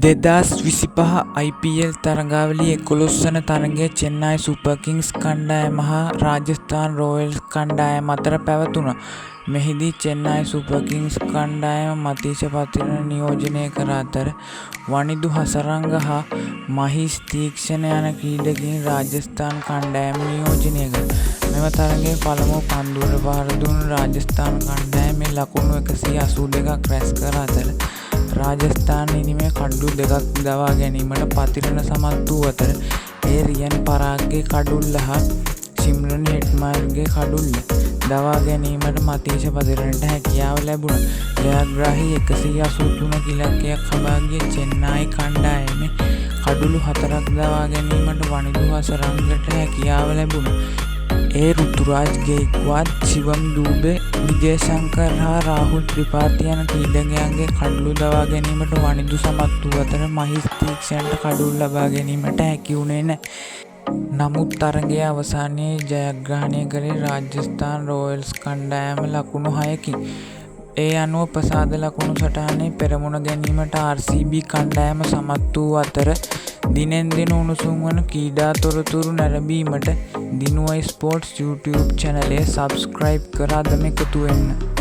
2025 IPL තරගාවලියේ 11 වන තරගය චෙන්නයි super Kings කණ්ඩායම හා රාජස්ථාන් රොයල්ස් කණ්ඩායම අතර පැවතුණා. මෙහිදී චෙන්නයි සුපර් කිංග්ස් කණ්ඩායම මතීෂ පතිරණ නියෝජනය කර අතර වනිදු හසරංග හා මහීෂ් තීක්ෂණ යන ක්‍රීඩකයින් රාජස්ථාන් කණ්ඩායම නියෝජනය කළා. මෙම තරගයේ පළමු පන්දුවට පහර දුන් රාජස්ථාන් කණ්ඩායමේ ලකුණු 182ක් රැස් කර අතර රාජස්ථාන ඉනිමේ කඩුළු දෙකක් දවා ගැනීමට පතිරණ සමත් වූ අතර ඒ රියන් පරාග්ගේ කඩුල්ල හා සිම්රන් හෙට්මාර්ගේ කඩුල්ල දවා ගැනීමට මතීෂ පතිරණට හැකියාව ලැබුණා. ජයග්‍රාහී 183 ඉලක්කයක් හඹා ගිය චෙන්නයි කණ්ඩායමේ කඩුළු 4ක් දවා ගැනීමට වනිදු හසරංගට හැකියාව ලැබුණා. ඒ රුතුරාජ් ගේක්වාඩ්, ශිවම් දූබේ, විජේශංකර් හා රාහුල් ත්‍රිපාඨි යන ක්‍රීඩකයන්ගේ කඩුළු දවා ගැනීමට වනිදු සමත් වූ අතර මහීෂ් තීක්ෂණට කඩුළු ලබා ගැනීමට හැකි වුණේ නැහැ. නමුත් තරගයේ අවසානයේ ජයග්‍රහණය කළේ රාජස්ථාන් රොයල්ස් කණ්ඩායම ලකුණු 6කින්. ඒ අනුව ප්‍රසාද ලකුණු සටහනේ පෙරමුණ ගැනීමට RCB කණ්ඩායම සමත් වූ අතර දිනෙන් දින උණුසුම් වන ක්‍රීඩා තොරතුරු නැරඹීමට දිනුවයි ස්පෝර්ට්ස් YouTube චැනලය සබ්ස්ක්‍රයිබ් කර අදම එකතු වෙන්න.